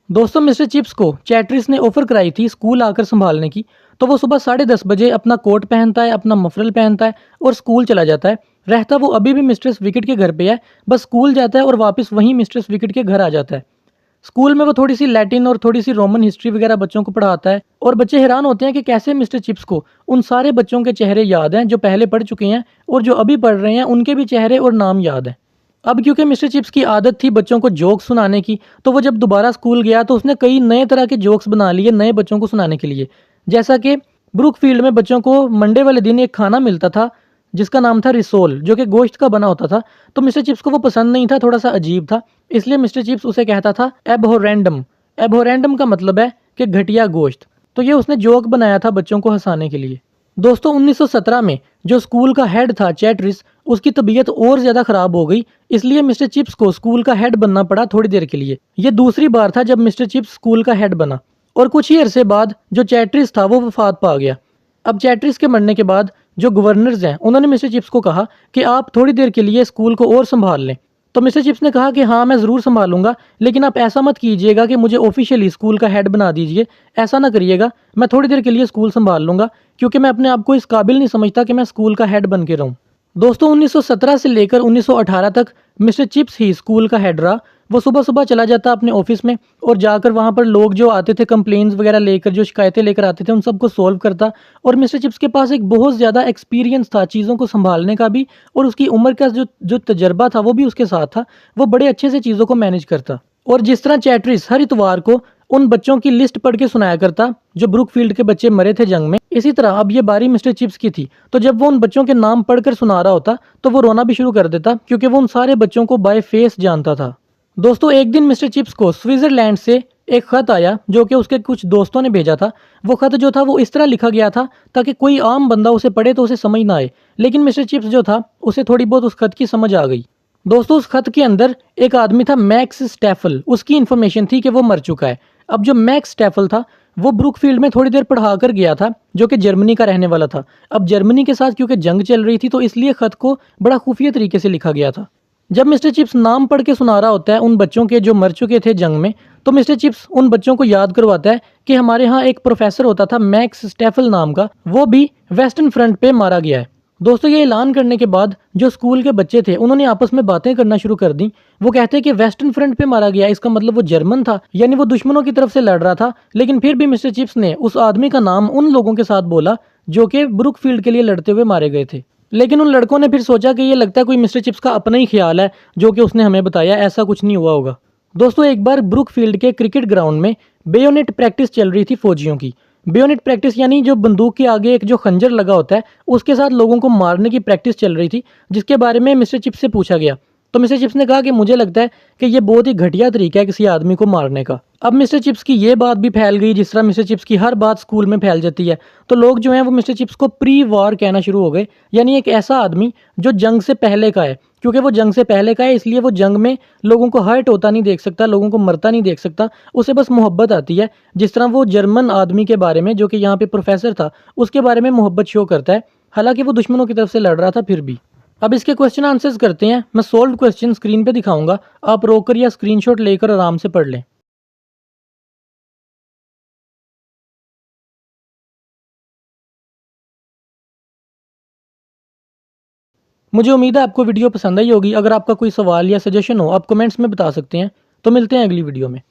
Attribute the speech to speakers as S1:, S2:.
S1: दोस्तों mister chips को चैटरिस ने ऑफर कराई थी स्कूल आकर संभालने की। तो वो सुबह 10:30 बजे अपना कोट पहनता है, अपना मफरल पहनता है और स्कूल चला जाता है। रहता वो अभी भी मिस्ट्रेस विकेट के घर पे है, बस स्कूल जाता है और वापस वहीं मिस्ट्रेस विकेट के घर आ जाता है। स्कूल में वो थोड़ी सी लैटिन और थोड़ी सी रोमन हिस्ट्री वगैरह बच्चों को पढ़ाता है और बच्चे हैरान होते हैं कि कैसे मिस्टर चिप्स को उन सारे बच्चों के चेहरे याद हैं जो पहले पढ़ चुके हैं, और जो अभी पढ़ रहे हैं उनके भी चेहरे और नाम याद हैं। अब क्योंकि मिस्टर चिप्स की आदत थी बच्चों को जोक्स सुनाने की, तो वो जब दोबारा स्कूल गया तो उसने कई नए तरह के जोक्स बना लिए नए बच्चों को सुनाने के लिए। जैसा कि ब्रुकफील्ड में बच्चों को मंडे वाले दिन एक खाना मिलता था जिसका नाम था रिसोल, जो कि गोश्त का बना होता था। तो मिस्टर चिप्स को वो पसंद नहीं था, थोड़ा सा अजीब था, इसलिए मिस्टर चिप्स उसे कहता था एबहोरेंडम। एबहोरेंडम का मतलब है कि घटिया गोश्त। तो ये उसने जोक बनाया था बच्चों को हंसाने के लिए। दोस्तों 1917 में जो स्कूल का हेड था चैटरिस, उसकी तबीयत और ज़्यादा ख़राब हो गई, इसलिए मिस्टर चिप्स को स्कूल का हेड बनना पड़ा थोड़ी देर के लिए। ये दूसरी बार था जब मिस्टर चिप्स स्कूल का हेड बना। और कुछ ही अरसे बाद जो चैटरिस था वो वफात पा गया। अब चैटरिस के मरने के बाद जो गवर्नर्स हैं उन्होंने मिस्टर चिप्स को कहा कि आप थोड़ी देर के लिए स्कूल को और संभाल लें। तो मिस्टर चिप्स ने कहा कि हाँ मैं ज़रूर संभालूंगा, लेकिन आप ऐसा मत कीजिएगा कि मुझे ऑफिशियली स्कूल का हेड बना दीजिए। ऐसा ना करिएगा, मैं थोड़ी देर के लिए स्कूल संभाल लूंगा, क्योंकि मैं अपने आप को इस काबिल नहीं समझता कि मैं स्कूल का हेड बन के रहूं। दोस्तों 1917 से लेकर 1918 तक मिस्टर चिप्स ही स्कूल का हेड रहा। वो सुबह सुबह चला जाता अपने ऑफिस में और जाकर वहाँ पर लोग जो आते थे कंप्लेंट्स वगैरह लेकर, जो शिकायतें लेकर आते थे, उन सबको सोल्व करता। और मिस्टर चिप्स के पास एक बहुत ज़्यादा एक्सपीरियंस था चीज़ों को संभालने का भी, और उसकी उम्र का जो जो तजर्बा था वो भी उसके साथ था। वो बड़े अच्छे से चीज़ों को मैनेज करता। और जिस तरह चैटरिस हर इतवार को उन बच्चों की लिस्ट पढ़ के सुनाया करता जो ब्रुकफील्ड के बच्चे मरे थे जंग में, इसी तरह अब ये बारी मिस्टर चिप्स की थी। तो जब वो उन बच्चों के नाम पढ़कर सुना रहा होता तो वो रोना भी शुरू कर देता, क्योंकि वो उन सारे बच्चों को बाय फेस जानता था। दोस्तों एक दिन मिस्टर चिप्स को स्विट्जरलैंड से एक खत आया जो कि उसके कुछ दोस्तों ने भेजा था। वो खत जो था वो इस तरह लिखा गया था ताकि कोई आम बंदा उसे पढ़े तो उसे समझ ना आए, लेकिन मिस्टर चिप्स जो था उसे थोड़ी बहुत उस खत की समझ आ गई। दोस्तों उस खत के अंदर एक आदमी था मैक्स स्टेफल, उसकी इन्फॉर्मेशन थी कि वो मर चुका है। अब जो मैक्स स्टेफल था वो ब्रुकफील्ड में थोड़ी देर पढ़ा कर गया था, जो कि जर्मनी का रहने वाला था। अब जर्मनी के साथ क्योंकि जंग चल रही थी तो इसलिए खत को बड़ा खुफिया तरीके से लिखा गया था। जब मिस्टर चिप्स नाम पढ़ के सुना रहा होता है उन बच्चों के जो मर चुके थे जंग में, तो मिस्टर चिप्स उन बच्चों को याद करवाता है कि हमारे यहाँ एक प्रोफेसर होता था मैक्स स्टेफल नाम का, वो भी वेस्टर्न फ्रंट पे मारा गया है। दोस्तों ये ऐलान करने के बाद जो स्कूल के बच्चे थे उन्होंने आपस में बातें करना शुरू कर दी। वो कहते हैं कि वेस्टर्न फ्रंट पे मारा गया, इसका मतलब वो जर्मन था, यानी वो दुश्मनों की तरफ से लड़ रहा था। लेकिन फिर भी मिस्टर चिप्स ने उस आदमी का नाम उन लोगों के साथ बोला जो कि ब्रुकफील्ड के लिए लड़ते हुए मारे गए थे। लेकिन उन लड़कों ने फिर सोचा कि ये लगता है कोई मिस्टर चिप्स का अपना ही ख्याल है जो कि उसने हमें बताया, ऐसा कुछ नहीं हुआ होगा। दोस्तों एक बार ब्रुकफील्ड के क्रिकेट ग्राउंड में बेयोनेट प्रैक्टिस चल रही थी फौजियों की। बेयोनेट प्रैक्टिस यानी जो बंदूक के आगे एक जो खंजर लगा होता है उसके साथ लोगों को मारने की प्रैक्टिस चल रही थी, जिसके बारे में मिस्टर चिप्स से पूछा गया। तो मिस्टर चिप्स ने कहा कि मुझे लगता है कि ये बहुत ही घटिया तरीका है किसी आदमी को मारने का। अब मिस्टर चिप्स की ये बात भी फैल गई जिस तरह मिस्टर चिप्स की हर बात स्कूल में फैल जाती है। तो लोग जो हैं वो मिस्टर चिप्स को प्री वॉर कहना शुरू हो गए, यानी एक ऐसा आदमी जो जंग से पहले का है। क्योंकि वो जंग से पहले का है इसलिए वो जंग में लोगों को हर्ट होता नहीं देख सकता, लोगों को मरता नहीं देख सकता, उसे बस मोहब्बत आती है। जिस तरह वो जर्मन आदमी के बारे में जो कि यहाँ पे प्रोफेसर था उसके बारे में मोहब्बत शो करता है, हालांकि वो दुश्मनों की तरफ से लड़ रहा था फिर भी। अब इसके क्वेश्चन आंसर्स करते हैं। मैं सोल्व क्वेश्चन स्क्रीन पे दिखाऊंगा, आप रोककर या स्क्रीनशॉट लेकर आराम से पढ़ लें। मुझे उम्मीद है आपको वीडियो पसंद आई होगी। अगर आपका कोई सवाल या सजेशन हो आप कमेंट्स में बता सकते हैं। तो मिलते हैं अगली वीडियो में।